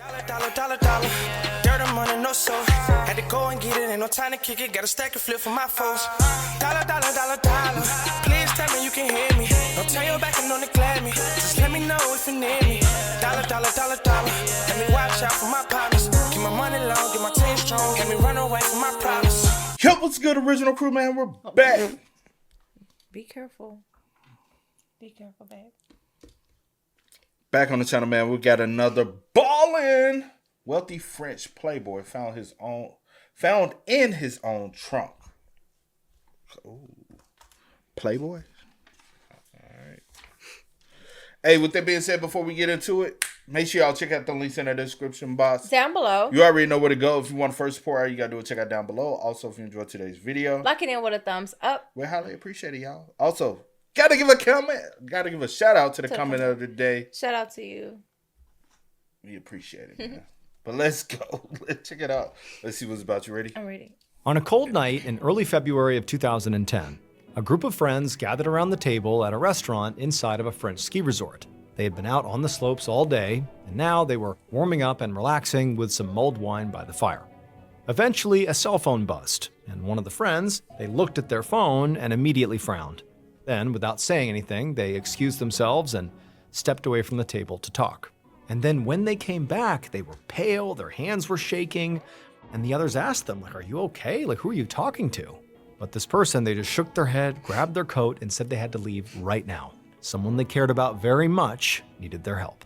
Dollar. Dirt and money, no soul. Had to go and get it, ain't no time to kick it. Got a stack and flip for my foes. Dollar. Please tell me you can hear me. Don't turn your back and don't neglect me. Just let me know if you need me. Dollar. Let me watch out for my partners. Keep my money long, get my team strong. Let me run away from my problems. Yo, what's good, original crew, man? We're back. Be careful. Be careful, babe. Back on the channel, man. We got another ballin' wealthy French playboy found in his own trunk. Ooh. Playboy? Alright. Hey, with that being said, before we get into it, make sure y'all check out the links in the description box. Down below. You already know where to go. If you want to first support, all you got to do is check out down below. Also, if you enjoyed today's video, like it in with a thumbs up. We highly appreciate it, y'all. Also, gotta give a comment. Gotta give a shout out to the comment of the day. Shout out to you. We appreciate it, man. But let's go. Let's check it out. Let's see what's about. You ready? I'm ready. On a cold night in early February of 2010, a group of friends gathered around the table at a restaurant inside of a French ski resort. They had been out on the slopes all day, and now they were warming up and relaxing with some mulled wine by the fire. Eventually, a cell phone buzzed, and one of the friends, they looked at their phone and immediately frowned. Then, without saying anything, they excused themselves and stepped away from the table to talk. And then when they came back, they were pale, their hands were shaking, and the others asked them, are you okay? Who are you talking to? But this person, they just shook their head, grabbed their coat, and said they had to leave right now. Someone they cared about very much needed their help.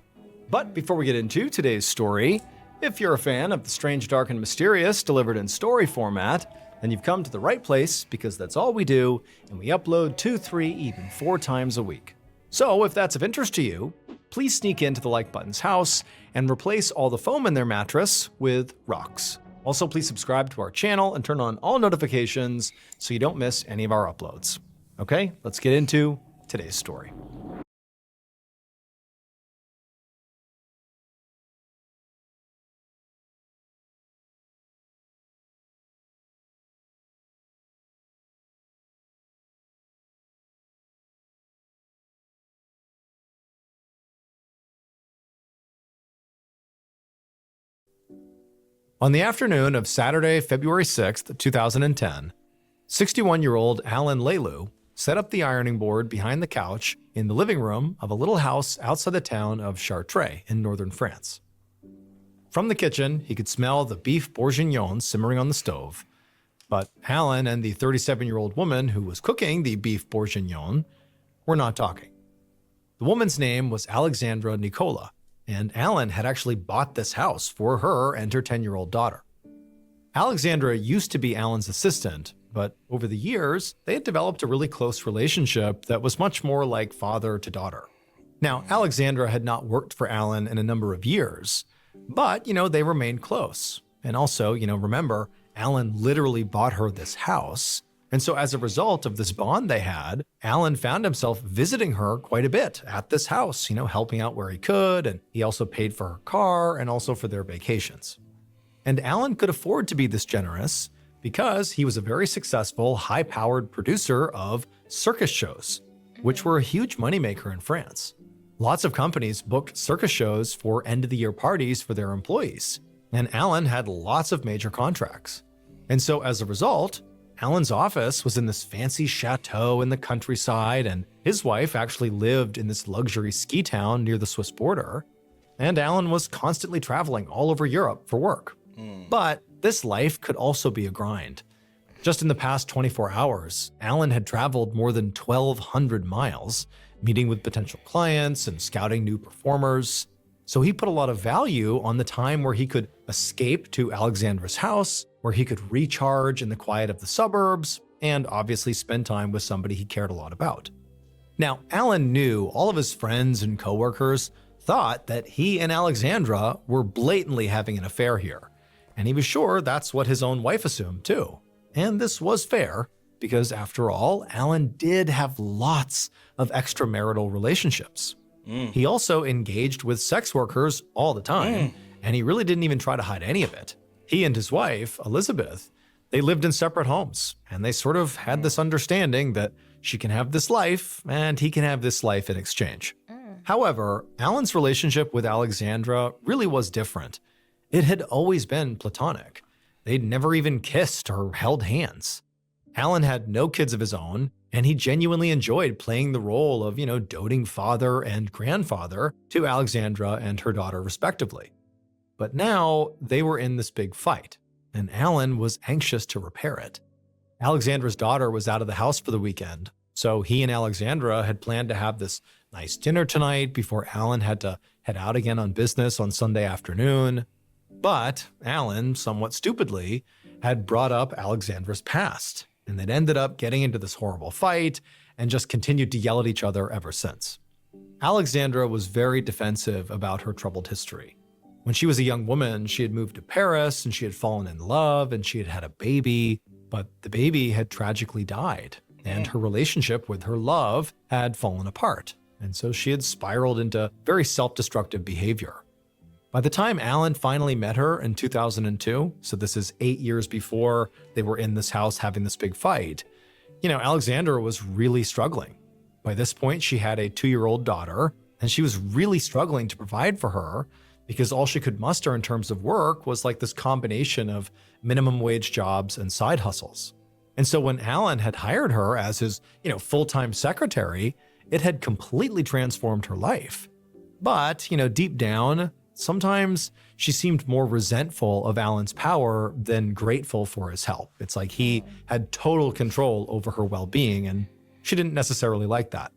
But before we get into today's story, if you're a fan of the strange, dark, and mysterious delivered in story format, then you've come to the right place, because that's all we do, and we upload 2, 3, even 4 times a week. So if that's of interest to you, please sneak into the like button's house and replace all the foam in their mattress with rocks. Also, please subscribe to our channel and turn on all notifications so you don't miss any of our uploads. Okay, let's get into today's story. On the afternoon of Saturday, February 6th, 2010, 61-year-old Alan Lelou set up the ironing board behind the couch in the living room of a little house outside the town of Chartres in northern France. From the kitchen, he could smell the beef bourguignon simmering on the stove, but Alan and the 37-year-old woman who was cooking the beef bourguignon were not talking. The woman's name was Alexandra Nicola, and Alan had actually bought this house for her and her 10-year-old daughter. Alexandra used to be Alan's assistant, but over the years, they had developed a really close relationship that was much more like father to daughter. Now, Alexandra had not worked for Alan in a number of years, but, they remained close. And also, remember, Alan literally bought her this house. And so as a result of this bond they had, Alan found himself visiting her quite a bit at this house, helping out where he could, and he also paid for her car and also for their vacations. And Alan could afford to be this generous because he was a very successful, high-powered producer of circus shows, which were a huge moneymaker in France. Lots of companies booked circus shows for end-of-the-year parties for their employees, and Alan had lots of major contracts. And so as a result, Alan's office was in this fancy chateau in the countryside, and his wife actually lived in this luxury ski town near the Swiss border. And Alan was constantly traveling all over Europe for work. But this life could also be a grind. Just in the past 24 hours, Alan had traveled more than 1,200 miles, meeting with potential clients and scouting new performers. So he put a lot of value on the time where he could escape to Alexandra's house, where he could recharge in the quiet of the suburbs, and obviously spend time with somebody he cared a lot about. Now, Alan knew all of his friends and coworkers thought that he and Alexandra were blatantly having an affair here, and he was sure that's what his own wife assumed too. And this was fair, because after all, Alan did have lots of extramarital relationships. He also engaged with sex workers all the time, and he really didn't even try to hide any of it. He and his wife, Elizabeth, they lived in separate homes, and they sort of had this understanding that she can have this life, and he can have this life in exchange. However, Alan's relationship with Alexandra really was different. It had always been platonic. They'd never even kissed or held hands. Alan had no kids of his own, and he genuinely enjoyed playing the role of, doting father and grandfather to Alexandra and her daughter, respectively. But now they were in this big fight, and Alan was anxious to repair it. Alexandra's daughter was out of the house for the weekend, so he and Alexandra had planned to have this nice dinner tonight before Alan had to head out again on business on Sunday afternoon. But Alan, somewhat stupidly, had brought up Alexandra's past, and they'd ended up getting into this horrible fight and just continued to yell at each other ever since. Alexandra was very defensive about her troubled history. When she was a young woman, she had moved to Paris and she had fallen in love and she had had a baby, but the baby had tragically died and her relationship with her love had fallen apart. And so she had spiraled into very self-destructive behavior. By the time Alan finally met her in 2002, so this is 8 years before they were in this house having this big fight, Alexandra was really struggling. By this point, she had a 2-year-old daughter, and she was really struggling to provide for her because all she could muster in terms of work was like this combination of minimum wage jobs and side hustles. And so when Alan had hired her as his, full-time secretary, it had completely transformed her life. But, deep down, sometimes she seemed more resentful of Alan's power than grateful for his help. It's like he had total control over her well-being, and she didn't necessarily like that.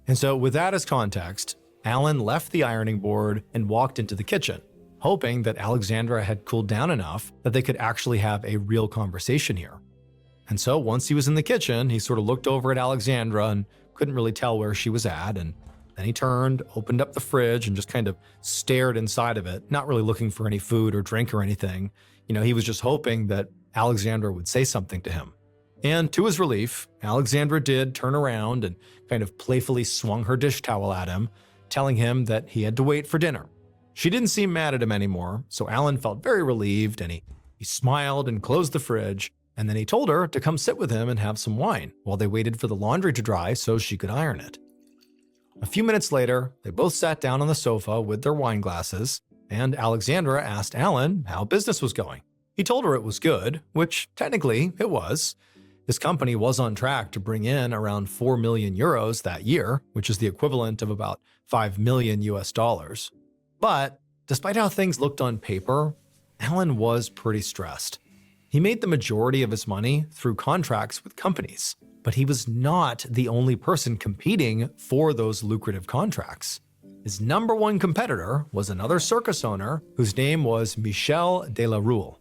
And so with that as context, Alan left the ironing board and walked into the kitchen, hoping that Alexandra had cooled down enough that they could actually have a real conversation here. And so once he was in the kitchen, he sort of looked over at Alexandra and couldn't really tell where she was at, and then he turned, opened up the fridge, and just kind of stared inside of it, not really looking for any food or drink or anything. He was just hoping that Alexandra would say something to him. And to his relief, Alexandra did turn around and kind of playfully swung her dish towel at him, telling him that he had to wait for dinner. She didn't seem mad at him anymore, so Alan felt very relieved, and he smiled and closed the fridge, and then he told her to come sit with him and have some wine while they waited for the laundry to dry so she could iron it. A few minutes later, they both sat down on the sofa with their wine glasses, and Alexandra asked Alan how business was going. He told her it was good, which technically it was. His company was on track to bring in around 4 million euros that year, which is the equivalent of about 5 million US dollars. But despite how things looked on paper, Alan was pretty stressed. He made the majority of his money through contracts with companies, but he was not the only person competing for those lucrative contracts. His number one competitor was another circus owner whose name was Michel de la Rue.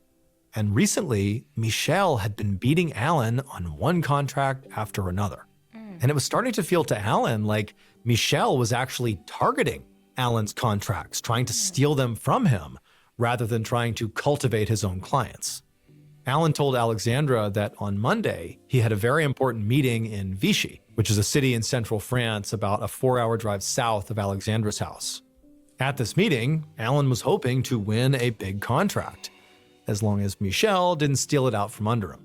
And recently, Michel had been beating Alan on one contract after another. And it was starting to feel to Alan like Michel was actually targeting Alan's contracts, trying to steal them from him rather than trying to cultivate his own clients. Alan told Alexandra that on Monday, he had a very important meeting in Vichy, which is a city in central France about a 4-hour drive south of Alexandra's house. At this meeting, Alan was hoping to win a big contract, as long as Michel didn't steal it out from under him.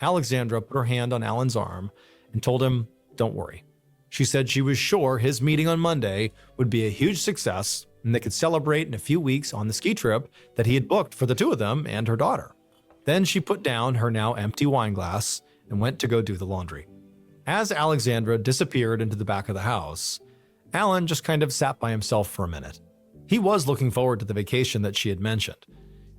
Alexandra put her hand on Alan's arm and told him, "Don't worry." She said she was sure his meeting on Monday would be a huge success and they could celebrate in a few weeks on the ski trip that he had booked for the two of them and her daughter. Then she put down her now empty wine glass and went to go do the laundry. As Alexandra disappeared into the back of the house, Alan just kind of sat by himself for a minute. He was looking forward to the vacation that she had mentioned,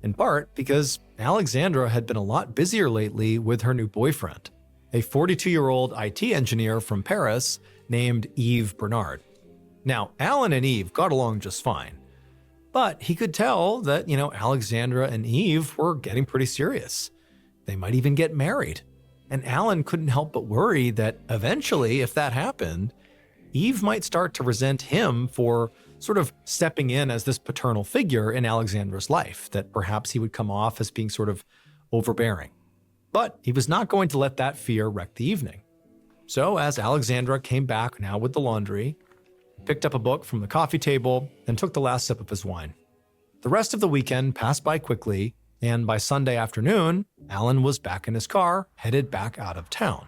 in part because Alexandra had been a lot busier lately with her new boyfriend, a 42-year-old IT engineer from Paris named Yves Bernard. Now, Alan and Yves got along just fine, but he could tell that, Alexandra and Yves were getting pretty serious. They might even get married. And Alan couldn't help but worry that eventually, if that happened, Yves might start to resent him for sort of stepping in as this paternal figure in Alexandra's life, that perhaps he would come off as being sort of overbearing. But he was not going to let that fear wreck the evening. So as Alexandra came back now with the laundry, picked up a book from the coffee table, and took the last sip of his wine. The rest of the weekend passed by quickly, and by Sunday afternoon, Alan was back in his car, headed back out of town.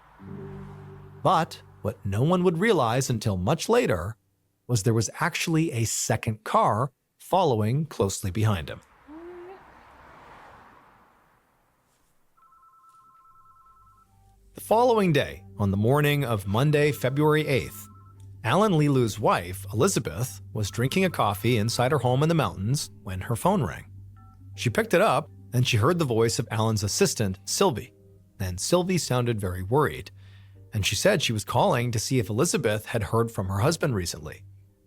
But what no one would realize until much later was there was actually a second car following closely behind him. The following day, on the morning of Monday, February 8th, Alan Lilu's wife, Elizabeth, was drinking a coffee inside her home in the mountains when her phone rang. She picked it up and she heard the voice of Alan's assistant, Sylvie. And Sylvie sounded very worried. And she said she was calling to see if Elizabeth had heard from her husband recently.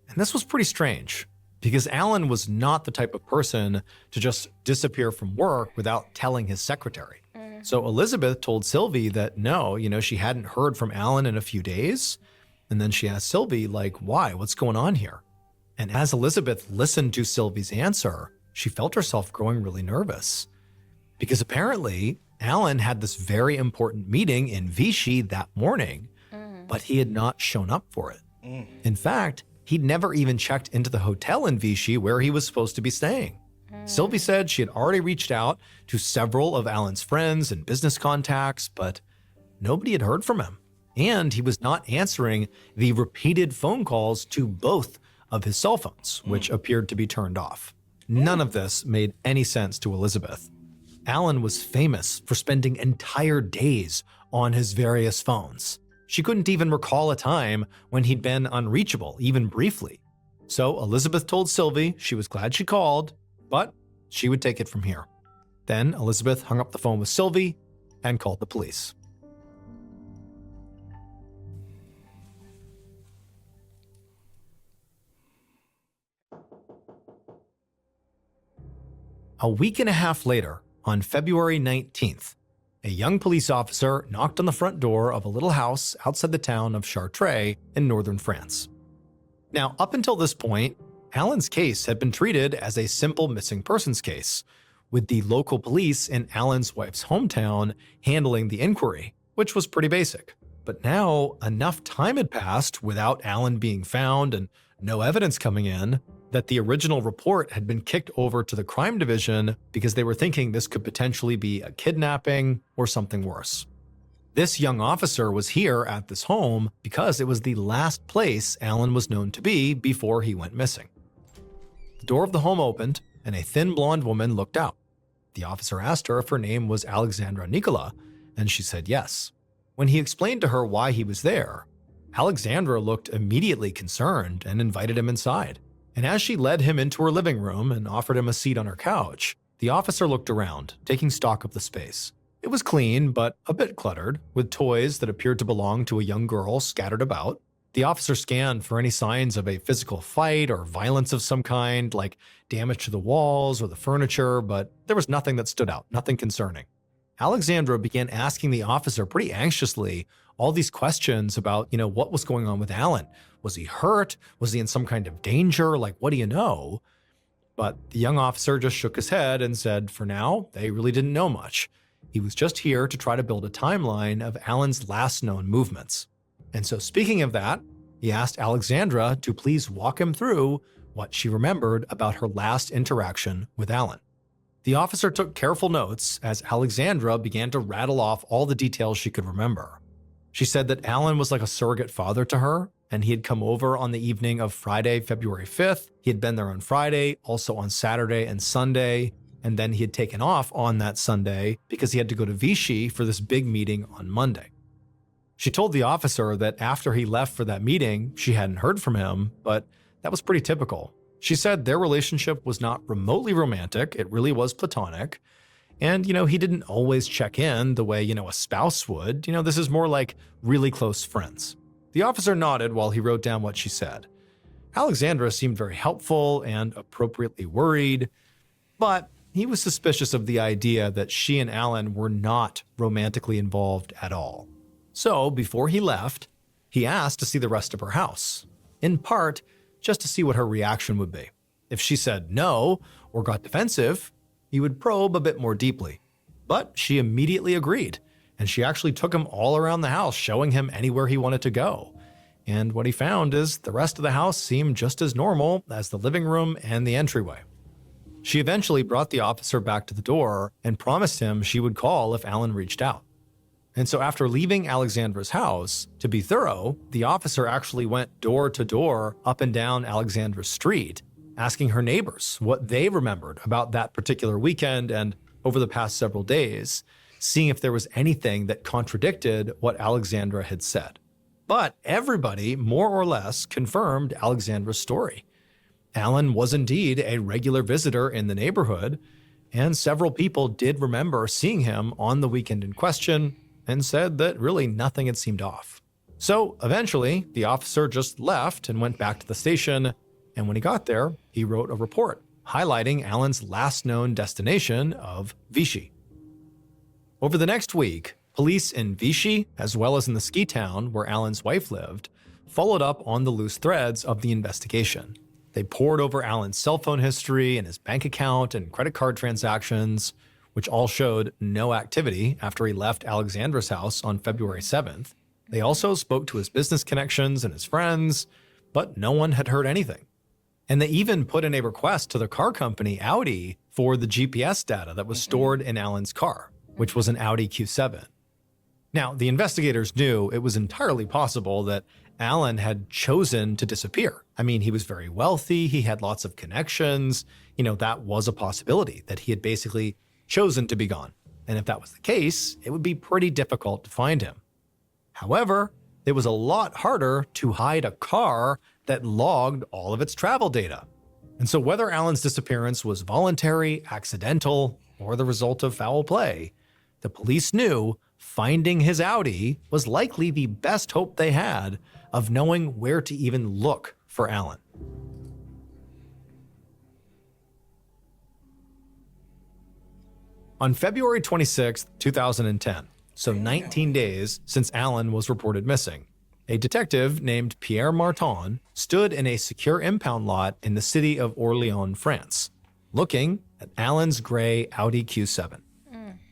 And this was pretty strange, because Alan was not the type of person to just disappear from work without telling his secretary. So Elizabeth told Sylvie that no, she hadn't heard from Alan in a few days. And then she asked Sylvie, why? What's going on here? And as Elizabeth listened to Sylvie's answer, she felt herself growing really nervous. Because apparently, Alan had this very important meeting in Vichy that morning, but he had not shown up for it. In fact, he'd never even checked into the hotel in Vichy where he was supposed to be staying. Sylvie said she had already reached out to several of Alan's friends and business contacts, but nobody had heard from him. And he was not answering the repeated phone calls to both of his cell phones, which appeared to be turned off. None of this made any sense to Elizabeth. Alan was famous for spending entire days on his various phones. She couldn't even recall a time when he'd been unreachable, even briefly. So Elizabeth told Sylvie she was glad she called, but she would take it from here. Then Elizabeth hung up the phone with Sylvie and called the police. A week and a half later, on February 19th, a young police officer knocked on the front door of a little house outside the town of Chartres in northern France. Now, up until this point, Alan's case had been treated as a simple missing persons case, with the local police in Alan's wife's hometown handling the inquiry, which was pretty basic. But now, enough time had passed without Alan being found and no evidence coming in, that the original report had been kicked over to the crime division because they were thinking this could potentially be a kidnapping or something worse. This young officer was here at this home because it was the last place Alan was known to be before he went missing. The door of the home opened and a thin blonde woman looked out. The officer asked her if her name was Alexandra Nicola, and she said yes. When he explained to her why he was there, Alexandra looked immediately concerned and invited him inside. And as she led him into her living room and offered him a seat on her couch, the officer looked around, taking stock of the space. It was clean, but a bit cluttered, with toys that appeared to belong to a young girl scattered about. The officer scanned for any signs of a physical fight or violence of some kind, like damage to the walls or the furniture, but there was nothing that stood out, nothing concerning. Alexandra began asking the officer pretty anxiously all these questions about, what was going on with Alan. Was he hurt? Was he in some kind of danger? What do you know? But the young officer just shook his head and said, for now, they really didn't know much. He was just here to try to build a timeline of Alan's last known movements. And so speaking of that, he asked Alexandra to please walk him through what she remembered about her last interaction with Alan. The officer took careful notes as Alexandra began to rattle off all the details she could remember. She said that Alan was like a surrogate father to her, and he had come over on the evening of Friday, February 5th. He had been there on Friday, also on Saturday and Sunday, and then he had taken off on that Sunday because he had to go to Vichy for this big meeting on Monday. She told the officer that after he left for that meeting, she hadn't heard from him, but that was pretty typical. She said their relationship was not remotely romantic, it really was platonic. And, he didn't always check in the way, a spouse would. This is more like really close friends. The officer nodded while he wrote down what she said. Alexandra seemed very helpful and appropriately worried, but he was suspicious of the idea that she and Alan were not romantically involved at all. So before he left, he asked to see the rest of her house, in part just to see what her reaction would be. If she said no or got defensive, he would probe a bit more deeply. But she immediately agreed, and she actually took him all around the house, showing him anywhere he wanted to go. And what he found is the rest of the house seemed just as normal as the living room and the entryway. She eventually brought the officer back to the door and promised him she would call if Alan reached out. And so after leaving Alexandra's house, to be thorough, the officer actually went door to door up and down Alexandra's street, asking her neighbors what they remembered about that particular weekend and over the past several days, seeing if there was anything that contradicted what Alexandra had said. But everybody, more or less, confirmed Alexandra's story. Alan was indeed a regular visitor in the neighborhood, and several people did remember seeing him on the weekend in question and said that really nothing had seemed off. So eventually, the officer just left and went back to the station, and when he got there, he wrote a report highlighting Alan's last known destination of Vichy. Over the next week, police in Vichy, as well as in the ski town where Alan's wife lived, followed up on the loose threads of the investigation. They pored over Alan's cell phone history and his bank account and credit card transactions, which all showed no activity after he left Alexandra's house on February 7th. They also spoke to his business connections and his friends, but no one had heard anything. And they even put in a request to the car company, Audi, for the GPS data that was stored in Alan's car, which was an Audi Q7. Now, the investigators knew it was entirely possible that Alan had chosen to disappear. I mean, he was very wealthy, he had lots of connections. That was a possibility, that he had basically chosen to be gone. And if that was the case, it would be pretty difficult to find him. However, it was a lot harder to hide a car that logged all of its travel data. And so whether Alan's disappearance was voluntary, accidental, or the result of foul play, the police knew finding his Audi was likely the best hope they had of knowing where to even look for Alan. On February 26, 2010, so 19 days since Alan was reported missing, a detective named Pierre Martin stood in a secure impound lot in the city of Orléans, France, looking at Alan's gray Audi Q7.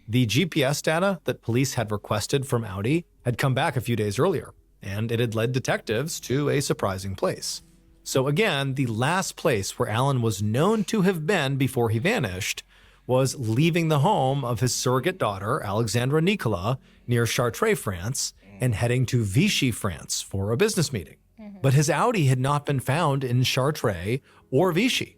The GPS data that police had requested from Audi had come back a few days earlier, and it had led detectives to a surprising place. So again, the last place where Alan was known to have been before he vanished was leaving the home of his surrogate daughter, Alexandra Nicolas, near Chartres, France, and heading to Vichy, France for a business meeting. But his Audi had not been found in Chartres or Vichy.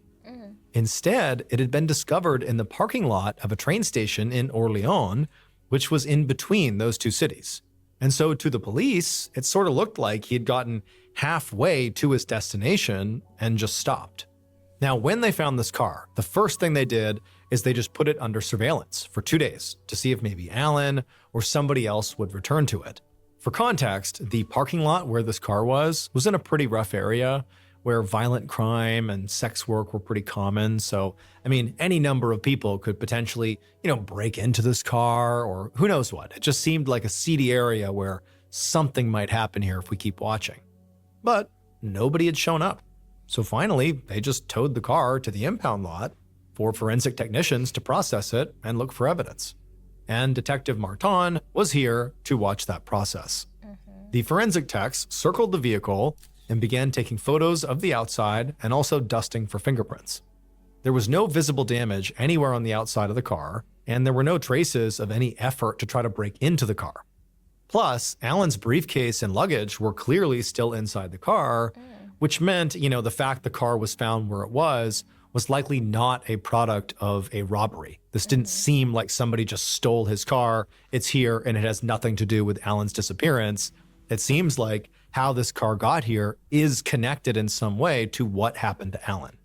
Instead, it had been discovered in the parking lot of a train station in Orléans, which was in between those two cities. And so to the police, it sort of looked like he had gotten halfway to his destination and just stopped. Now, when they found this car, the first thing they did is they just put it under surveillance for 2 days to see if maybe Alan or somebody else would return to it. For context, the parking lot where this car was in a pretty rough area where violent crime and sex work were pretty common. So, I mean, any number of people could potentially, break into this car or who knows what. It just seemed like a seedy area where something might happen here if we keep watching. But nobody had shown up. So finally, they just towed the car to the impound lot for forensic technicians to process it and look for evidence. And Detective Martin was here to watch that process. The forensic techs circled the vehicle and began taking photos of the outside and also dusting for fingerprints. There was no visible damage anywhere on the outside of the car, and there were no traces of any effort to try to break into the car. Plus, Alan's briefcase and luggage were clearly still inside the car, which meant, the fact the car was found where it was likely not a product of a robbery. This didn't seem like somebody just stole his car. It's here and it has nothing to do with Alan's disappearance. It seems like how this car got here is connected in some way to what happened to Alan.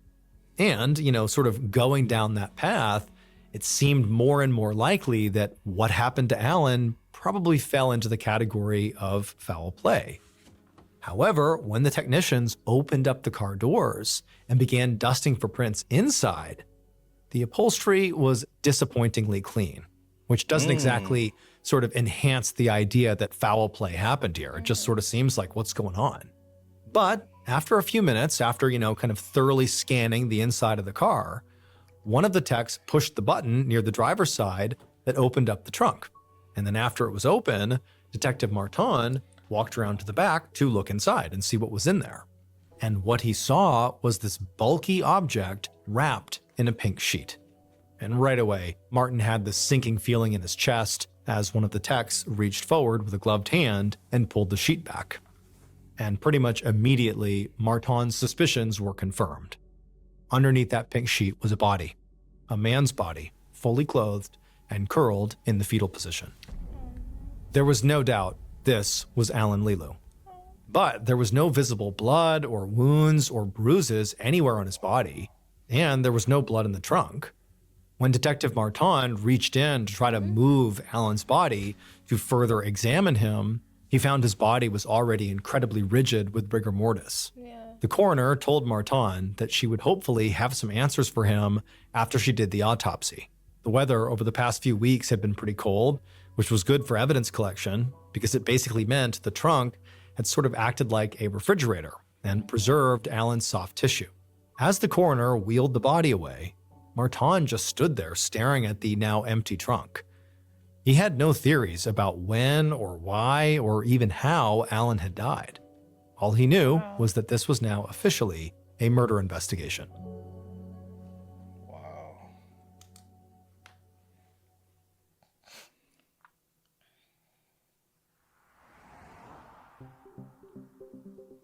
And, sort of going down that path, it seemed more and more likely that what happened to Alan probably fell into the category of foul play. However, when the technicians opened up the car doors and began dusting for prints inside, the upholstery was disappointingly clean, which doesn't exactly sort of enhance the idea that foul play happened here. It just sort of seems like what's going on. But after a few minutes, after, kind of thoroughly scanning the inside of the car, one of the techs pushed the button near the driver's side that opened up the trunk. And then after it was open, Detective Martin walked around to the back to look inside and see what was in there. And what he saw was this bulky object wrapped in a pink sheet. And right away, Martin had this sinking feeling in his chest as one of the techs reached forward with a gloved hand and pulled the sheet back. And pretty much immediately, Martin's suspicions were confirmed. Underneath that pink sheet was a body, a man's body, fully clothed and curled in the fetal position. There was no doubt this was Alan Leeloo. But there was no visible blood or wounds or bruises anywhere on his body, and there was no blood in the trunk. When Detective Martin reached in to try to move Alan's body to further examine him, he found his body was already incredibly rigid with rigor mortis. The coroner told Martin that she would hopefully have some answers for him after she did the autopsy. The weather over the past few weeks had been pretty cold, which was good for evidence collection because it basically meant the trunk had sort of acted like a refrigerator and preserved Alan's soft tissue. As the coroner wheeled the body away, Martin just stood there staring at the now empty trunk. He had no theories about when or why or even how Alan had died. All he knew was that this was now officially a murder investigation. Wow.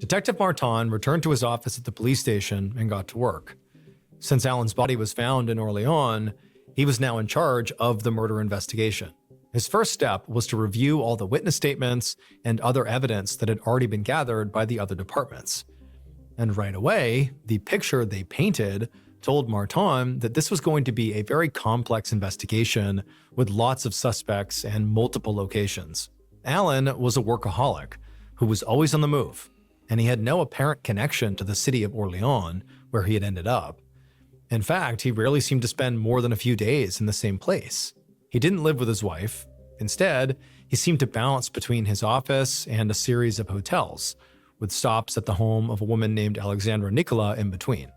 Detective Martin returned to his office at the police station and got to work. Since Alan's body was found in Orléans, he was now in charge of the murder investigation. His first step was to review all the witness statements and other evidence that had already been gathered by the other departments. And right away, the picture they painted told Martin that this was going to be a very complex investigation with lots of suspects and multiple locations. Alan was a workaholic who was always on the move, and he had no apparent connection to the city of Orléans, where he had ended up. In fact, he rarely seemed to spend more than a few days in the same place. He didn't live with his wife. Instead, he seemed to bounce between his office and a series of hotels, with stops at the home of a woman named Alexandra Nicola in between.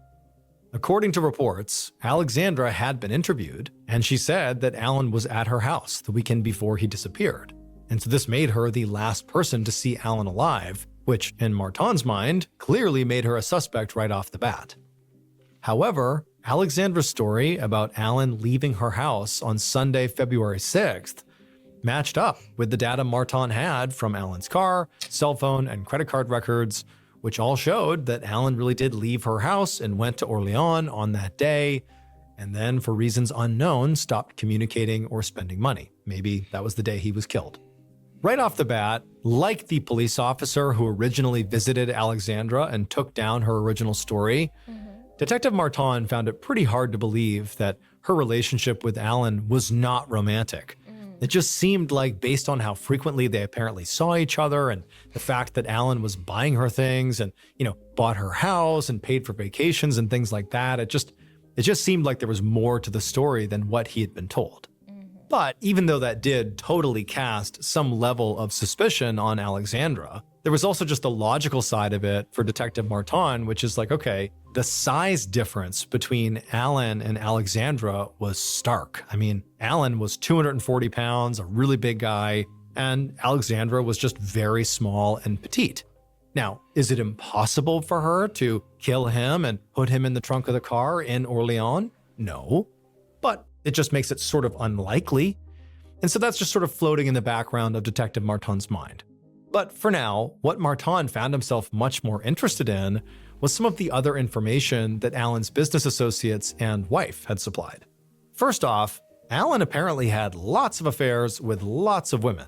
According to reports, Alexandra had been interviewed, and she said that Alan was at her house the weekend before he disappeared. And so this made her the last person to see Alan alive, which, in Martin's mind, clearly made her a suspect right off the bat. However, Alexandra's story about Alan leaving her house on Sunday, February 6th, matched up with the data Martin had from Alan's car, cell phone, and credit card records, which all showed that Alan really did leave her house and went to Orléans on that day, and then, for reasons unknown, stopped communicating or spending money. Maybe that was the day he was killed. Right off the bat, like the police officer who originally visited Alexandra and took down her original story, Detective Martin found it pretty hard to believe that her relationship with Alan was not romantic. It just seemed like, based on how frequently they apparently saw each other and the fact that Alan was buying her things and, bought her house and paid for vacations and things like that, it just seemed like there was more to the story than what he had been told. But even though that did totally cast some level of suspicion on Alexandra, there was also just a logical side of it for Detective Martin, which is like, okay, the size difference between Alan and Alexandra was stark. I mean, Alan was 240 pounds, a really big guy, and Alexandra was just very small and petite. Now, is it impossible for her to kill him and put him in the trunk of the car in Orléans? No, but it just makes it sort of unlikely. And so that's just sort of floating in the background of Detective Martin's mind. But for now, what Martin found himself much more interested in was some of the other information that Alan's business associates and wife had supplied. First off, Alan apparently had lots of affairs with lots of women.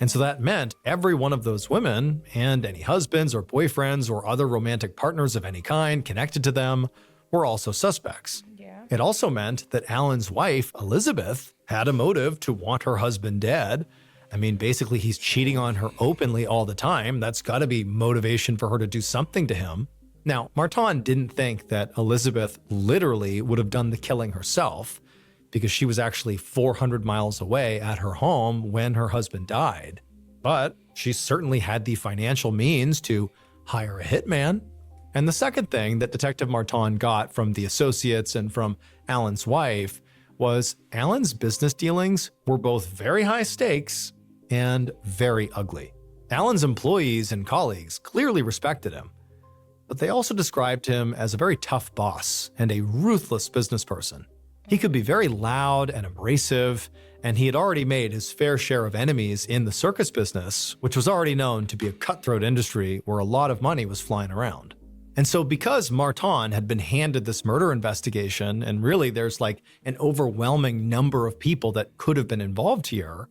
And so that meant every one of those women, and any husbands or boyfriends or other romantic partners of any kind connected to them, were also suspects. It also meant that Alan's wife, Elizabeth, had a motive to want her husband dead. I mean, basically, he's cheating on her openly all the time. That's got to be motivation for her to do something to him. Now, Martin didn't think that Elizabeth literally would have done the killing herself, because she was actually 400 miles away at her home when her husband died. But she certainly had the financial means to hire a hitman. And the second thing that Detective Martin got from the associates and from Alan's wife was Alan's business dealings were both very high stakes and very ugly. Alan's employees and colleagues clearly respected him, but they also described him as a very tough boss and a ruthless business person. He could be very loud and abrasive, and he had already made his fair share of enemies in the circus business, which was already known to be a cutthroat industry where a lot of money was flying around. And so because Martin had been handed this murder investigation, and really there's like an overwhelming number of people that could have been involved here,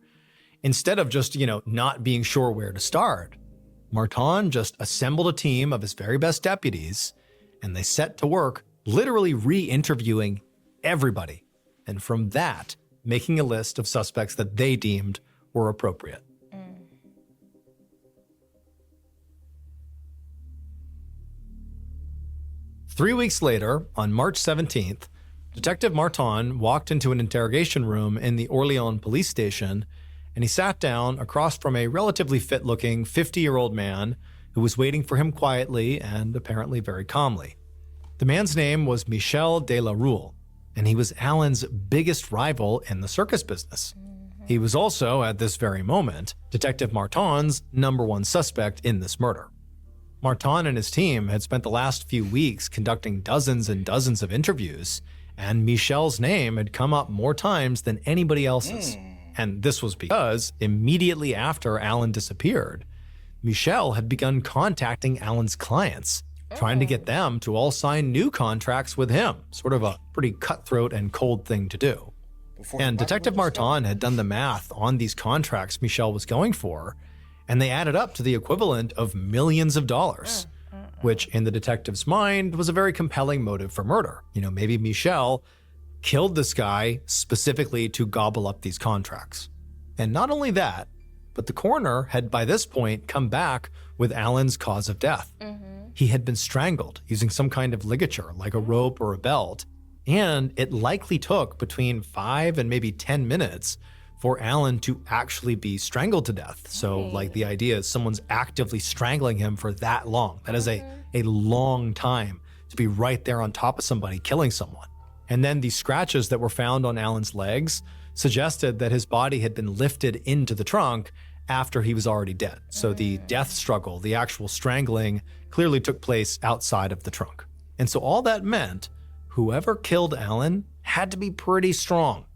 instead of just, not being sure where to start, Martin just assembled a team of his very best deputies, and they set to work literally re-interviewing everybody, and from that, making a list of suspects that they deemed were appropriate. 3 weeks later, on March 17th, Detective Martin walked into an interrogation room in the Orléans police station, and he sat down across from a relatively fit-looking 50-year-old man who was waiting for him quietly and apparently very calmly. The man's name was Michel de la Rue, and he was Alan's biggest rival in the circus business. He was also, at this very moment, Detective Martin's #1 suspect in this murder. Martin and his team had spent the last few weeks conducting dozens and dozens of interviews, and Michel's name had come up more times than anybody else's. And this was because, immediately after Alan disappeared, Michel had begun contacting Alan's clients, trying to get them to all sign new contracts with him, sort of a pretty cutthroat and cold thing to do. And Detective Martin had done the math on these contracts Michel was going for, and they added up to the equivalent of millions of dollars, which in the detective's mind was a very compelling motive for murder. Maybe Michel killed this guy specifically to gobble up these contracts. And not only that, but the coroner had by this point come back with Alan's cause of death. He had been strangled using some kind of ligature, like a rope or a belt, and it likely took between 5 and maybe 10 minutes for Alan to actually be strangled to death. So the idea is someone's actively strangling him for that long. That is a long time to be right there on top of somebody, killing someone. And then the scratches that were found on Alan's legs suggested that his body had been lifted into the trunk after he was already dead. So the death struggle, the actual strangling, clearly took place outside of the trunk. And so all that meant whoever killed Alan had to be pretty strong.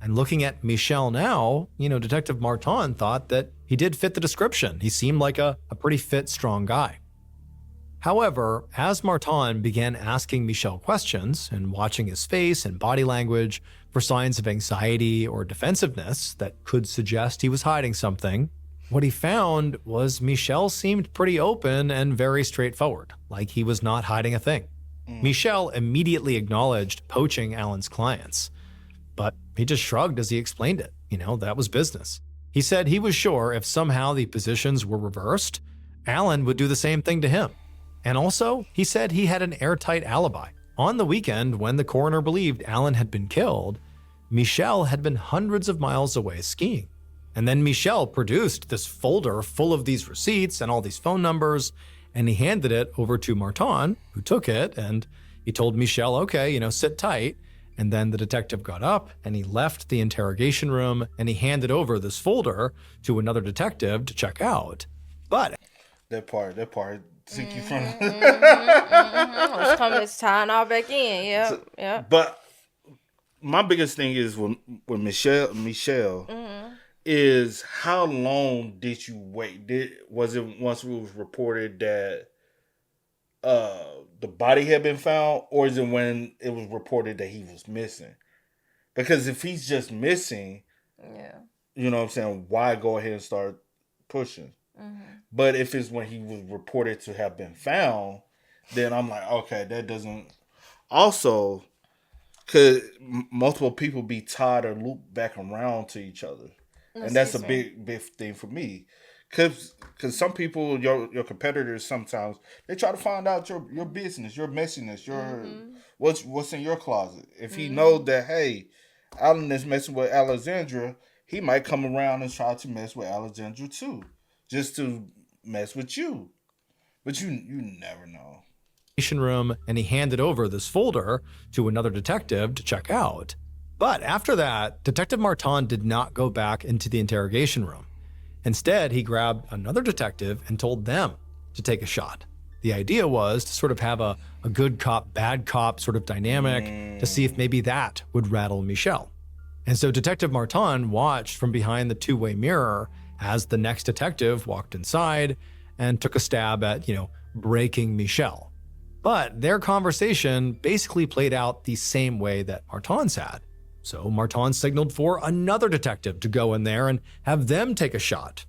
And looking at Michel now, Detective Martin thought that he did fit the description. He seemed like a pretty fit, strong guy. However, as Martin began asking Michel questions and watching his face and body language for signs of anxiety or defensiveness that could suggest he was hiding something, what he found was Michel seemed pretty open and very straightforward, like he was not hiding a thing. Michel immediately acknowledged poaching Alan's clients, but he just shrugged as he explained it. That was business. He said he was sure if somehow the positions were reversed, Alan would do the same thing to him. And also, he said he had an airtight alibi. On the weekend, when the coroner believed Alan had been killed, Michel had been hundreds of miles away skiing. And then Michel produced this folder full of these receipts and all these phone numbers, and he handed it over to Martin, who took it, and he told Michel, okay, sit tight. And then the detective got up and he left the interrogation room and he handed over this folder to another detective to check out. But that part took you from. It's tying all back in. Yeah. But my biggest thing is with Michel is how long did you wait? Was it once it was reported that the body had been found, or is it when it was reported that he was missing? Because if he's just missing, you know what I'm saying, why go ahead and start pushing? But if it's when he was reported to have been found, then I'm like, okay, that doesn't. Also, could multiple people be tied or looped back around to each other? And that's a big thing for me. Because some people, your competitors, sometimes they try to find out your business, your messiness, your what's in your closet. If he knows that, hey, Alan is messing with Alexandra, he might come around and try to mess with Alexandra too, just to mess with you. But you never know. Room, and he handed over this folder to another detective to check out. But after that, Detective Martin did not go back into the interrogation room. Instead, he grabbed another detective and told them to take a shot. The idea was to sort of have a good cop, bad cop sort of dynamic to see if maybe that would rattle Michel. And so Detective Martin watched from behind the two-way mirror as the next detective walked inside and took a stab at, breaking Michel. But their conversation basically played out the same way that Martin's had. So Martin signaled for another detective to go in there and have them take a shot.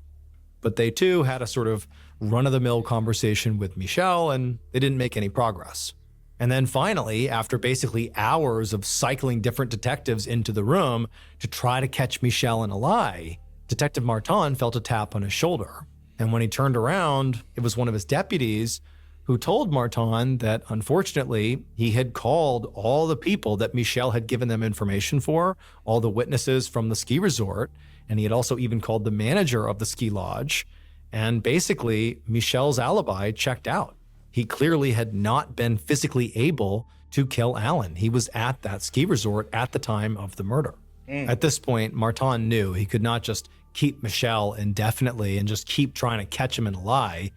But they too had a sort of run-of-the-mill conversation with Michel, and they didn't make any progress. And then finally, after basically hours of cycling different detectives into the room to try to catch Michel in a lie, Detective Martin felt a tap on his shoulder. And when he turned around, it was one of his deputies who told Martin that unfortunately he had called all the people that Michel had given them information for, all the witnesses from the ski resort, and he had also even called the manager of the ski lodge. And basically, Michel's alibi checked out. He clearly had not been physically able to kill Alan. He was at that ski resort at the time of the murder. At this point, Martin knew he could not just keep Michel indefinitely and just keep trying to catch him in a lie.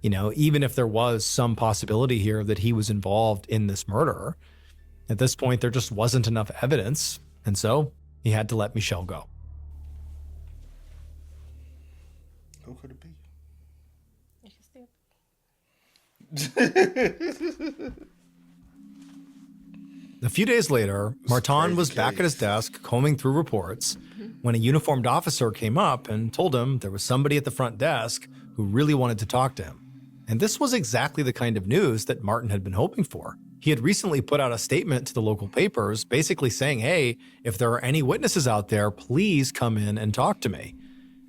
Even if there was some possibility here that he was involved in this murder, at this point, there just wasn't enough evidence. And so he had to let Michel go. Who could it be? A few days later, Martin was back at his desk combing through reports when a uniformed officer came up and told him there was somebody at the front desk who really wanted to talk to him. And this was exactly the kind of news that Martin had been hoping for. He had recently put out a statement to the local papers basically saying, hey, if there are any witnesses out there, please come in and talk to me.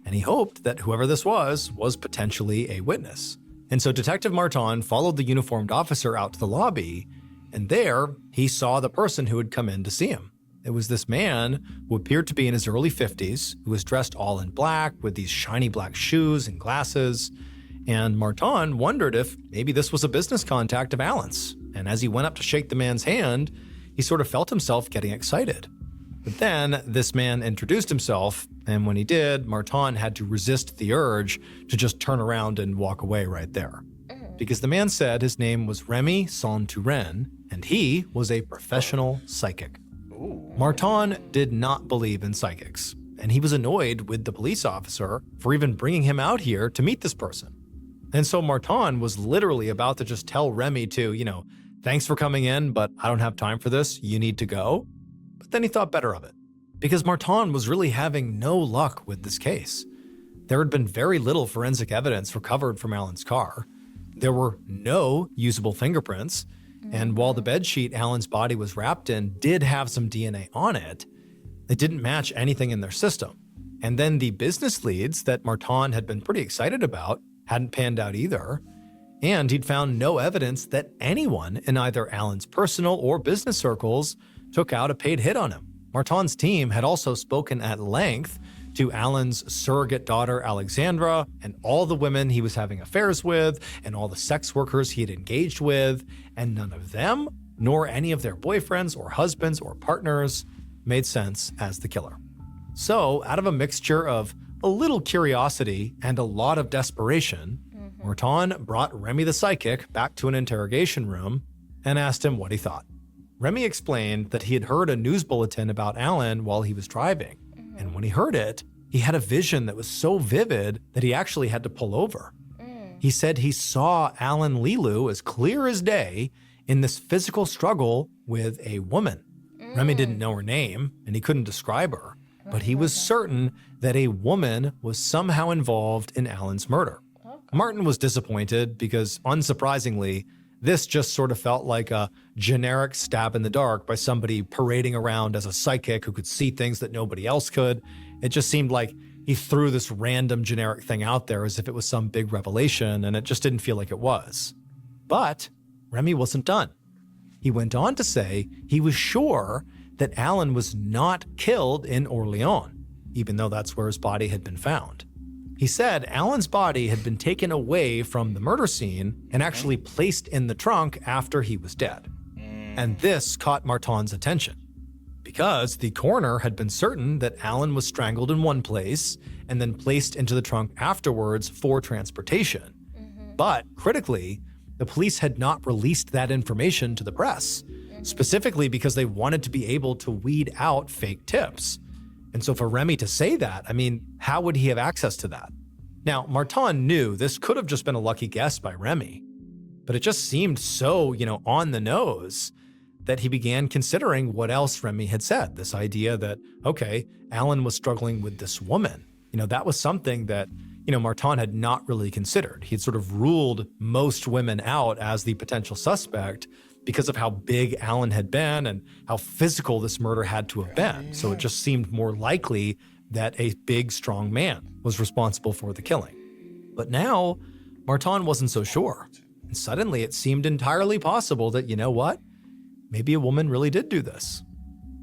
And he hoped that whoever this was potentially a witness. And so Detective Martin followed the uniformed officer out to the lobby, and there he saw the person who had come in to see him. It was this man who appeared to be in his early 50s, who was dressed all in black with these shiny black shoes and glasses. And Martin wondered if maybe this was a business contact of Alan's. And as he went up to shake the man's hand, he sort of felt himself getting excited. But then this man introduced himself, and when he did, Martin had to resist the urge to just turn around and walk away right there. Because the man said his name was Remy Saint-Touren, and he was a professional psychic. Martin did not believe in psychics, and he was annoyed with the police officer for even bringing him out here to meet this person. And so Martin was literally about to just tell Remy to, thanks for coming in, but I don't have time for this, you need to go. But then he thought better of it, because Martin was really having no luck with this case. There had been very little forensic evidence recovered from Alan's car. There were no usable fingerprints, and while the bedsheet Alan's body was wrapped in did have some DNA on it, it didn't match anything in their system. And then the business leads that Martin had been pretty excited about hadn't panned out either, and he'd found no evidence that anyone in either Alan's personal or business circles took out a paid hit on him. Martin's team had also spoken at length to Alan's surrogate daughter, Alexandra, and all the women he was having affairs with, and all the sex workers he had engaged with, and none of them, nor any of their boyfriends or husbands or partners, made sense as the killer. So, out of a mixture of a little curiosity and a lot of desperation, Martin brought Remy the psychic back to an interrogation room and asked him what he thought. Remy explained that he had heard a news bulletin about Alan while he was driving, and when he heard it, he had a vision that was so vivid that he actually had to pull over. He said he saw Alan Lilu as clear as day in this physical struggle with a woman. Remy didn't know her name, and he couldn't describe her, but he was certain that a woman was somehow involved in Alan's murder. Martin was disappointed because, unsurprisingly, this just sort of felt like a generic stab in the dark by somebody parading around as a psychic who could see things that nobody else could. It just seemed like he threw this random generic thing out there as if it was some big revelation, and it just didn't feel like it was. But Remy wasn't done. He went on to say he was sure that Alan was not killed in Orléans, even though that's where his body had been found. He said Alan's body had been taken away from the murder scene and actually placed in the trunk after he was dead. And this caught Martin's attention, because the coroner had been certain that Alan was strangled in one place and then placed into the trunk afterwards for transportation. But critically, the police had not released that information to the press, specifically because they wanted to be able to weed out fake tips. And so for Remy to say that, I mean, how would he have access to that? Now, Martin knew this could have just been a lucky guess by Remy, but it just seemed so, on the nose that he began considering what else Remy had said. This idea that, okay, Alan was struggling with this woman. That was something that, Martin had not really considered. He had sort of ruled most women out as the potential suspect because of how big Alan had been and how physical this murder had to have been. So it just seemed more likely that a big, strong man was responsible for the killing. But now, Martin wasn't so sure. And suddenly it seemed entirely possible that, maybe a woman really did do this.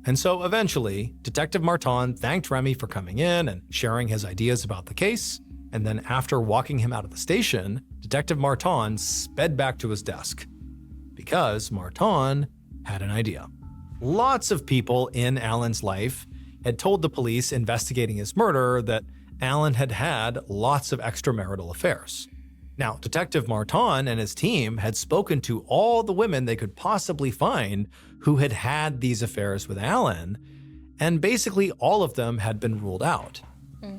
And so eventually, Detective Martin thanked Remy for coming in and sharing his ideas about the case. And then after walking him out of the station, Detective Martin sped back to his desk because Martin had an idea. Lots of people in Alan's life had told the police investigating his murder that Alan had had lots of extramarital affairs. Now, Detective Martin and his team had spoken to all the women they could possibly find who had had these affairs with Alan, and basically all of them had been ruled out.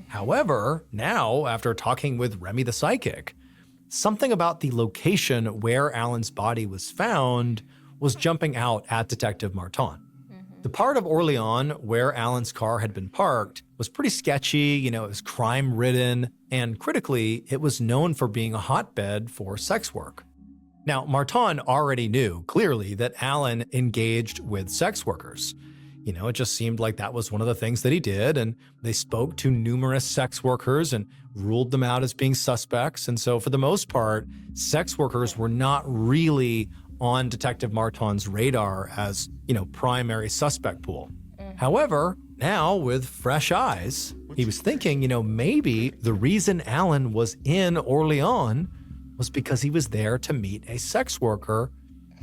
However, now, after talking with Remy the psychic, something about the location where Alan's body was found was jumping out at Detective Martin. The part of Orleans where Alan's car had been parked was pretty sketchy, it was crime-ridden, and critically, it was known for being a hotbed for sex work. Now, Martin already knew clearly that Alan engaged with sex workers. It just seemed like that was one of the things that he did, and they spoke to numerous sex workers and ruled them out as being suspects. And so for the most part, sex workers were not really on Detective Martin's radar as, primary suspect pool. However, now with fresh eyes, he was thinking, maybe the reason Alan was in Orleans was because he was there to meet a sex worker,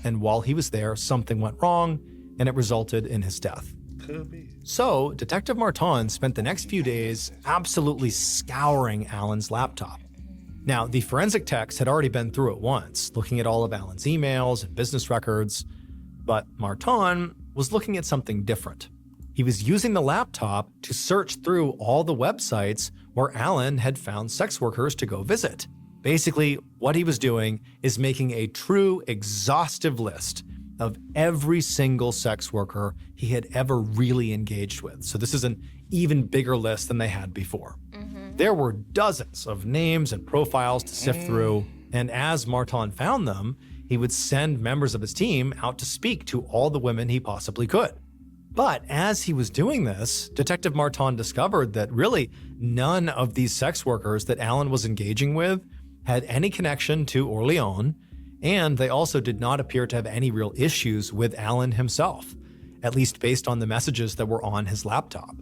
and while he was there, something went wrong, and it resulted in his death. Could be. So, Detective Martin spent the next few days absolutely scouring Alan's laptop. Now, the forensic techs had already been through it once, looking at all of Alan's emails and business records, but Martin was looking at something different. He was using the laptop to search through all the websites where Alan had found sex workers to go visit. Basically, what he was doing is making a true exhaustive list of every single sex worker he had ever really engaged with. So this is an even bigger list than they had before. There were dozens of names and profiles to sift through, and as Martin found them, he would send members of his team out to speak to all the women he possibly could. But as he was doing this, Detective Martin discovered that really none of these sex workers that Alan was engaging with had any connection to Orleans, and they also did not appear to have any real issues with Alan himself, at least based on the messages that were on his laptop.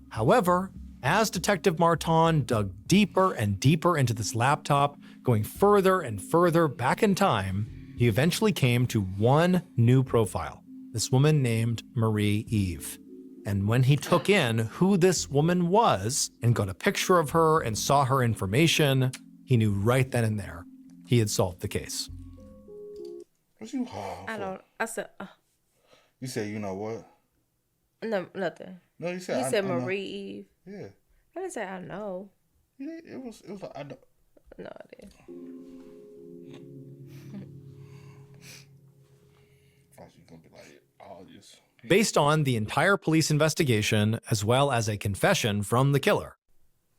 However, as Detective Martin dug deeper and deeper into this laptop, going further and further back in time, he eventually came to one new profile, this woman named Marie Eve. And when he took in who this woman was and got a picture of her and saw her information, he knew right then and there he had solved the case. What you hard for? I said, You said, you know what? no, nothing. No, you said. He said I know. Marie Eve. Yeah. I didn't say I know. It was like, I don't. No, I didn't. I thought you were going to be like, oh, just. Based on the entire police investigation, as well as a confession from the killer,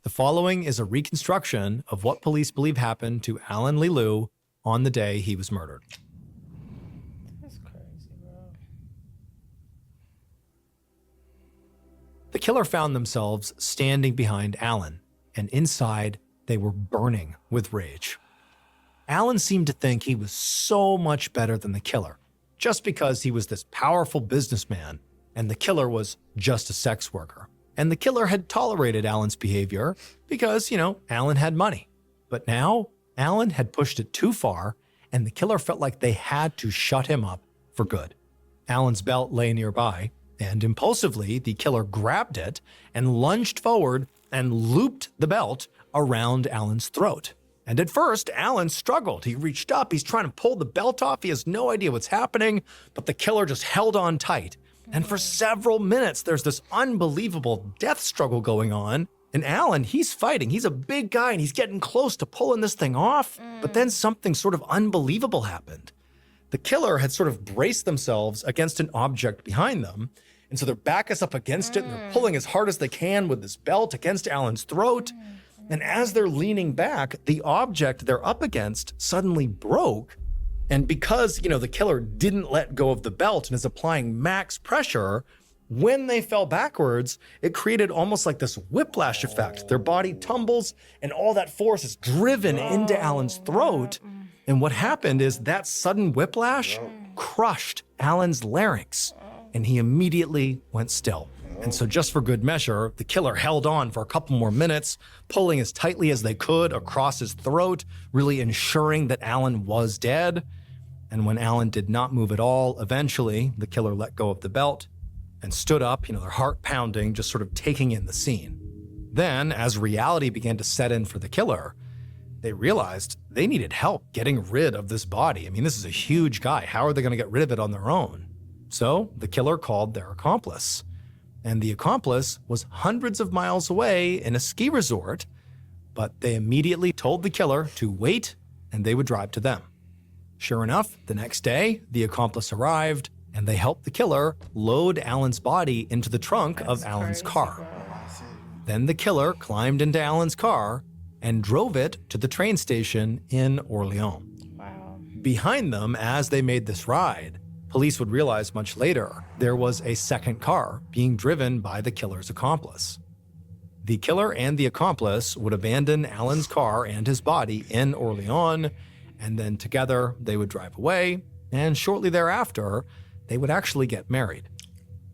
the following is a reconstruction of what police believe happened to Alan Leloup on the day he was murdered. That's crazy, bro. The killer found themselves standing behind Alan, and inside, they were burning with rage. Alan seemed to think he was so much better than the killer, just because he was this powerful businessman, and the killer was just a sex worker. And the killer had tolerated Alan's behavior because, Alan had money. But now, Alan had pushed it too far, and the killer felt like they had to shut him up for good. Alan's belt lay nearby, and impulsively, the killer grabbed it and lunged forward and looped the belt around Alan's throat. And at first, Alan struggled. He reached up, he's trying to pull the belt off. He has no idea what's happening, but the killer just held on tight. And for several minutes, there's this unbelievable death struggle going on. And Alan, he's fighting. He's a big guy and he's getting close to pulling this thing off. But then something sort of unbelievable happened. The killer had sort of braced themselves against an object behind them. And so their back is up against it and they're pulling as hard as they can with this belt against Alan's throat. And as they're leaning back, the object they're up against suddenly broke. And because, the killer didn't let go of the belt and is applying max pressure, when they fell backwards, it created almost like this whiplash effect. Their body tumbles and all that force is driven into Alan's throat. And what happened is that sudden whiplash crushed Alan's larynx and he immediately went still. And so just for good measure, the killer held on for a couple more minutes, pulling as tightly as they could across his throat, really ensuring that Alan was dead. And when Alan did not move at all, eventually the killer let go of the belt and stood up, their heart pounding, just sort of taking in the scene. Then, as reality began to set in for the killer, they realized they needed help getting rid of this body. I mean, this is a huge guy. How are they going to get rid of it on their own? So the killer called their accomplice. And the accomplice was hundreds of miles away in a ski resort, but they immediately told the killer to wait and they would drive to them. Sure enough, the next day, the accomplice arrived and they helped the killer load Alan's body into the trunk of Alan's car. Then the killer climbed into Alan's car and drove it to the train station in Orleans. Wow. Behind them, as they made this ride, police would realize much later there was a second car being driven by the killer's accomplice. The killer and the accomplice would abandon Alan's car and his body in Orleans, and then together they would drive away, and shortly thereafter, they would actually get married.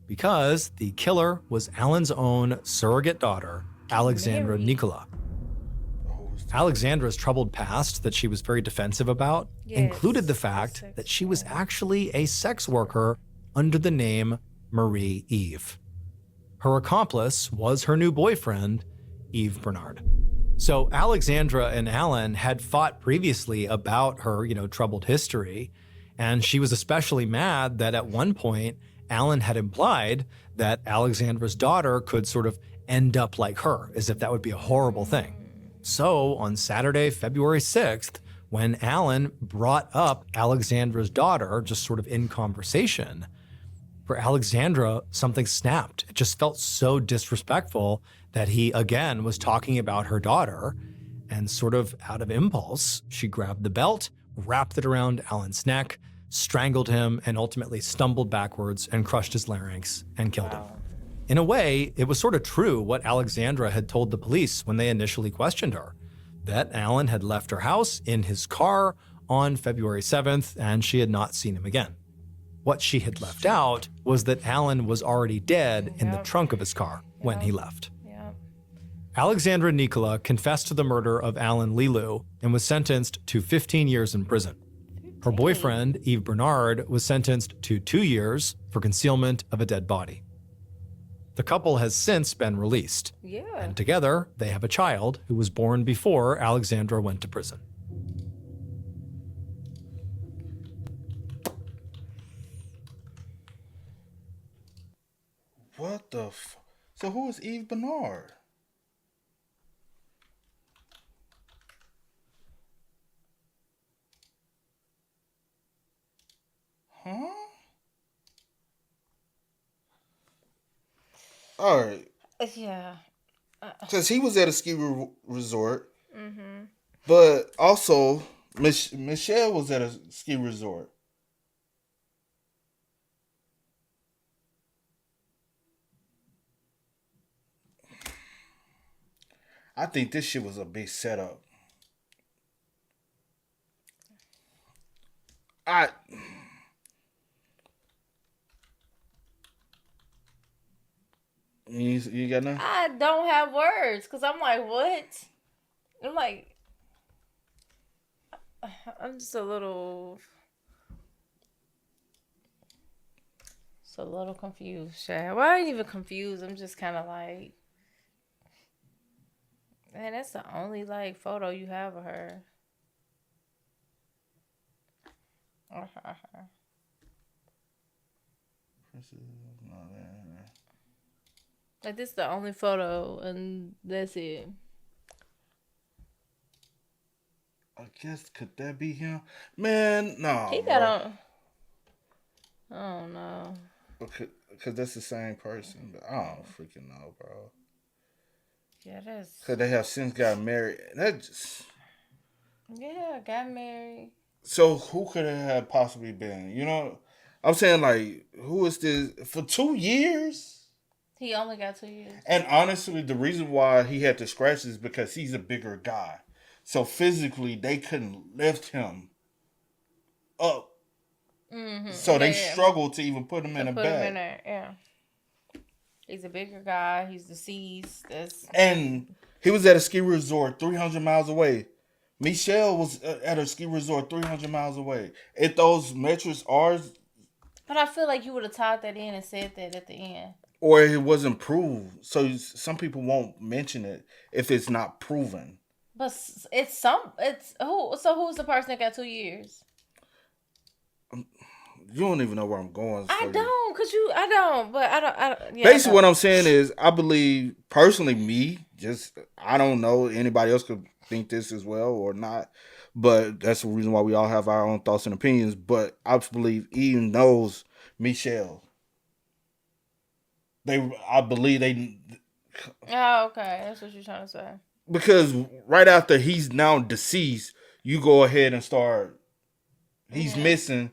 Because the killer was Alan's own surrogate daughter, Alexandra Nicola. Alexandra's troubled past that she was very defensive about included the fact that she was actually a sex worker under the name Marie Eve. Her accomplice was her new boyfriend, Yves Bernard. So Alexandra and Alan had fought previously about her, troubled history, and she was especially mad that at one point, Alan had implied that Alexandra's daughter could sort of end up like her, as if that would be a horrible thing. So on Saturday, February 6th, when Alan brought up Alexandra's daughter, just sort of in conversation, for Alexandra, something snapped. It just felt so disrespectful that he, again, was talking about her daughter, and sort of out of impulse, she grabbed the belt, wrapped it around Alan's neck, strangled him, and ultimately stumbled backwards and crushed his larynx and killed him. In a way, it was sort of true what Alexandra had told the police when they initially questioned her, that Alan had left her house in his car on February 7th, and she had not seen him again. What she had left out was that Alan was already dead in the trunk of his car when he left. Alexandra Nicola confessed to the murder of Alan Lilu and was sentenced to 15 years in prison. Her boyfriend, Yves Bernard, was sentenced to 2 years for concealment of a dead body. The couple has since been released. And together, they have a child who was born before Alexandra went to prison. What the So who is Yves Bernard? Huh? All right. Yeah. Because he was at a ski resort. Mm-hmm. But also, Michelle was at a ski resort. I think this shit was a big setup. You got nothing? I don't have words because I'm like, what? I'm just a little confused, Shad. Well, I ain't even confused. I'm just kind of like, Man, that's the only like photo you have of her. Like this is the only photo, and that's it. I guess could that be him? Man, no, He got bro. on. I don't know. Because that's the same person. But I don't freaking know, bro. Yeah, that's. Because they have since got married. That just. Yeah, got married. So who could it have possibly been? You know, I'm saying like, who is this for 2 years? He only got 2 years. And honestly, the reason why he had to scratch is because he's a bigger guy. So physically, they couldn't lift him up. Mm-hmm. So they struggled to even put him in a put him bag. in there, yeah. He's a bigger guy. He's deceased. And he was at a ski resort 300 miles away. Michelle was at a ski resort 300 miles away. If those metrics are... But I feel like you would have tied that in and said that at the end. Or it wasn't proved. So some people won't mention it if it's not proven. But it's who? So who's the person that got 2 years? You don't even know where I'm going. I don't. But I don't. Yeah, Basically, what I'm saying is, I believe, personally, I don't know, anybody else could think this as well or not, but that's the reason why we all have our own thoughts and opinions, but I believe Eve knows Michelle. I believe they... Oh, okay. That's what you're trying to say. Because right after he's now deceased, you go ahead and start... He's missing.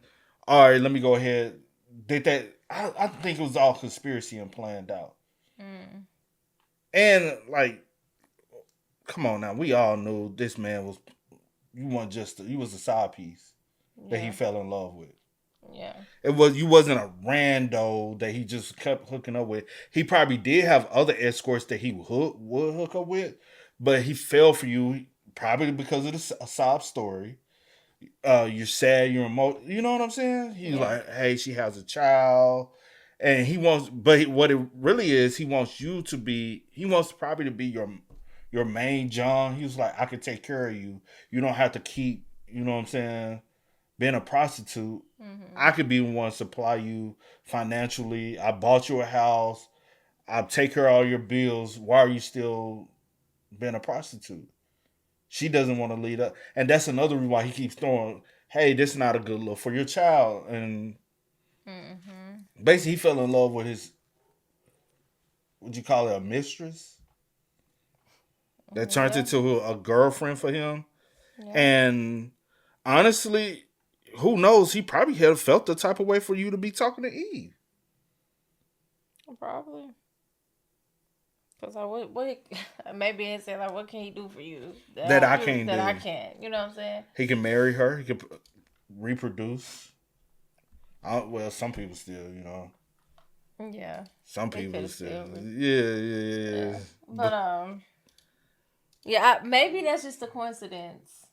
All right, let me go ahead. Did that... I think it was all conspiracy and planned out. Mm. And, like, come on now. We all knew this man was... He was a side piece that he fell in love with. Yeah. You wasn't a rando that he just kept hooking up with. He probably did have other escorts that he would hook up with, but he fell for you probably because of a sob story. You're sad, you're emotional. You know what I'm saying? He's like, hey, she has a child. And what it really is, he wants probably to be your main John. He was like, I can take care of you. You don't have to keep, you know what I'm saying, being a prostitute. Mm-hmm. I could be the one to supply you financially. I bought you a house. I'll take care of all your bills. Why are you still being a prostitute? She doesn't want to lead up. And that's another reason why he keeps throwing, hey, this is not a good look for your child. And basically he fell in love with his, would you call it a mistress? That turned into a girlfriend for him. Yeah. And honestly, who knows? He probably had felt the type of way for you to be talking to Eve. Probably. Because what maybe it said like, what can he do for you that I can't do? That I can't. You know what I'm saying? He can marry her. He can reproduce. Well, some people still, you know. Yeah. Some people still. Yeah. But maybe that's just a coincidence.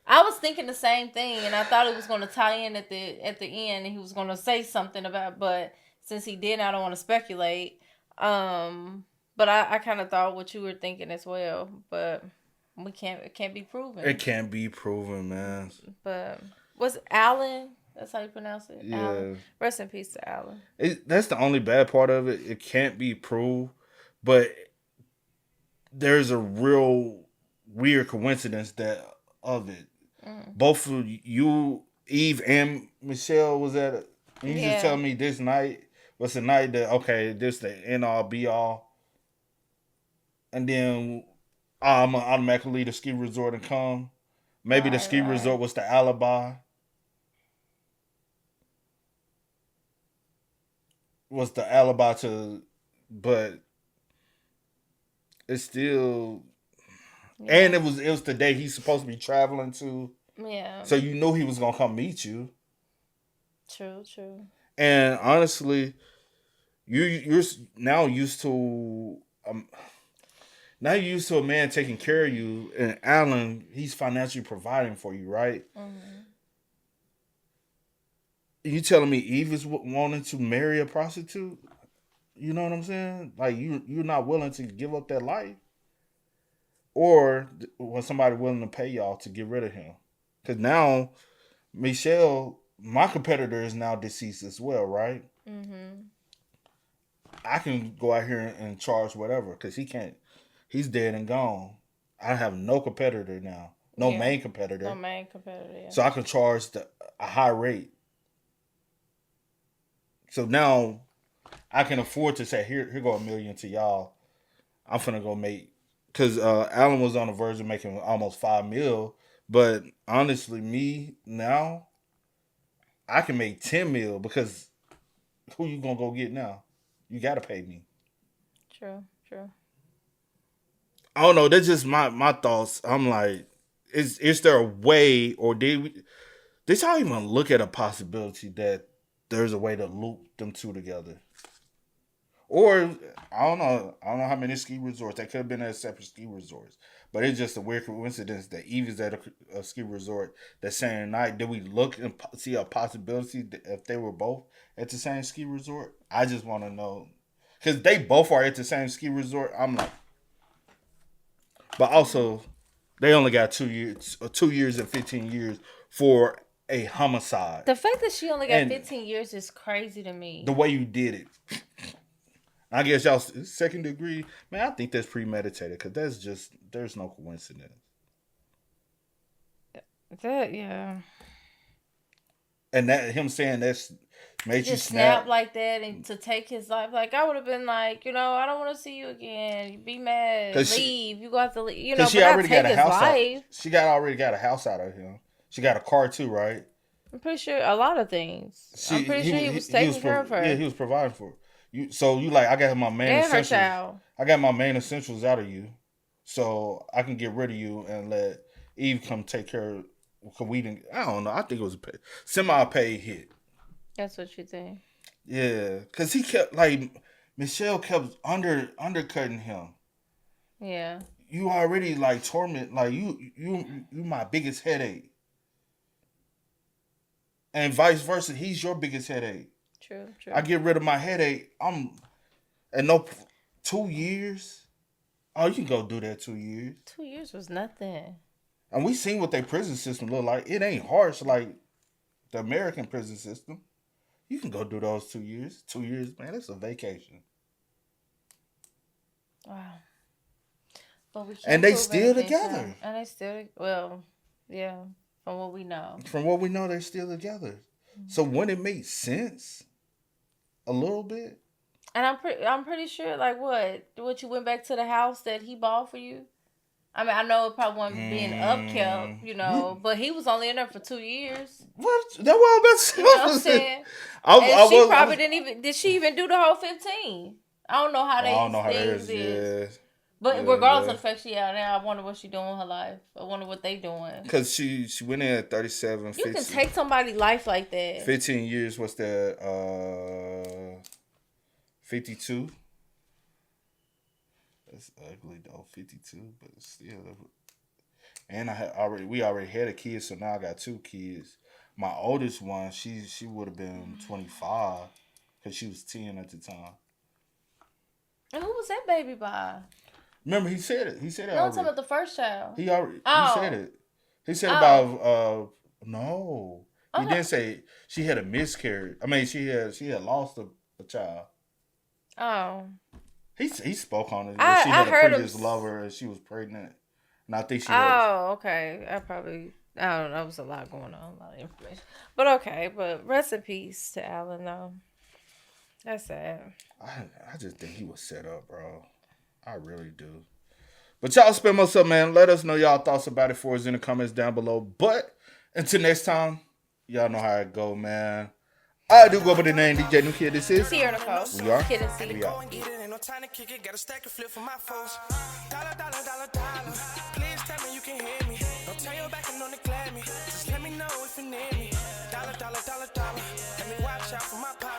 I was thinking the same thing, and I thought it was going to tie in at the end, and he was going to say something about. But since he didn't, I don't want to speculate. But I kind of thought what you were thinking as well. But it can't be proven. It can't be proven, man. But was Alan? That's how you pronounce it. Yeah. Alan. Rest in peace to Alan. That's the only bad part of it. It can't be proved, but there's a real weird coincidence of it. Both of you, Eve and Michelle, was at it. And you just tell me this night was the night that, okay, this the end all be all. And then I'm going to automatically leave the ski resort and come. Maybe the ski resort was the alibi. Was the alibi but it's still... Yeah. And it was the day he's supposed to be traveling to. Yeah. So you knew he was gonna come meet you. True. And honestly, you're now used to a man taking care of you, and Alan, he's financially providing for you, right? Mm-hmm. You telling me Eve is wanting to marry a prostitute? You know what I'm saying? Like you're not willing to give up that life. or was somebody willing to pay y'all to get rid of him? Because now Michelle, my competitor, is now deceased as well, right? Mm-hmm. I can go out here and charge whatever because he can't. He's dead and gone. I have no competitor now, no main competitor. No main competitor. Yeah. So I can charge a high rate. So now I can afford to say, here go $1 million to y'all. I'm finna go make, because Alan was on the verge of making almost $5 million. But honestly, me now, I can make $10 million because who you gonna go get now? You gotta pay me. True. I don't know. That's just my thoughts. I'm like, is there a way, or did y'all even look at a possibility that there's a way to loop them two together? Or I don't know how many ski resorts. They could have been at separate ski resorts, but it's just a weird coincidence that Eve is at a ski resort that same night. Did we look and see a possibility that if they were both at the same ski resort? I just want to know, because they both are at the same ski resort. I'm like, but also they only got 2 years, 2 years and 15 years for a homicide. The fact that she only got 15 years is crazy to me. The way you did it. I guess y'all second degree, man. I think that's premeditated because there's no coincidence. Yeah. And that him saying that's made you snap like that and to take his life. Like I would have been like, I don't want to see you again. Be mad, leave. You got to leave. Because she already got a house out. She already got a house out of him. She got a car too, right? I'm pretty sure a lot of things. I'm pretty sure he was taking care of her. Yeah, he was providing for her. So you like, I got my main essentials. Her child. I got my main essentials out of you, so I can get rid of you and let Eve come take care of. Cause we didn't. I don't know. I think it was a semi-paid hit. That's what you think. Yeah, cause he kept Michelle kept undercutting him. Yeah. You already torment. You my biggest headache, and vice versa. He's your biggest headache. True. I get rid of my headache. And 2 years. Oh, you can go do that 2 years. 2 years was nothing. And we seen what their prison system look like. It ain't harsh like the American prison system. You can go do those 2 years. 2 years, man, that's a vacation. Wow. But we can't and they still together. And they still, well, yeah, from what we know. From what we know, they're still together. Mm-hmm. So wouldn't it make sense? A little bit. And I'm pretty sure, what you went back to the house that he bought for you? I mean, I know it probably wasn't being upkept, but he was only in there for 2 years. What? That was you know what I'm saying? She probably didn't even. Did she even do the whole 15? I don't know how they. I don't know how theirs is. Yeah. But regardless of the fact she out now, I wonder what she doing with her life. I wonder what they doing. Because she went in at 37. You can take somebody's life like that. 15 years. What's that? 52. That's ugly though. 52, but still. And we already had a kid, so now I got 2 kids. My oldest one, she would have been 25 because she was 10 at the time. And who was that baby by? Remember, he said it. He said it. No, I'm talking about the first child. He said it. He said about no. He didn't say she had a miscarriage. I mean, she had lost a child. Oh. He spoke on it. She had a previous lover and she was pregnant. And I think she was. Okay. I don't know. There was a lot going on. A lot of information. But okay. But rest in peace to Alan, though. That's sad. I just think he was set up, bro. I really do. But y'all spend most up, man. Let us know y'all thoughts about it for us in the comments down below. But until next time, y'all know how it go, man. I do go by the name DJ New Kid. This is Sierra Nicole. We are. Kid and C. We are. Time to kick it, got a stack of flip for my foes. Dollar. Please tell me you can hear me. Don't turn your back and don't neglect me. Just let me know if you need me. Dollar. Let me watch out for my power.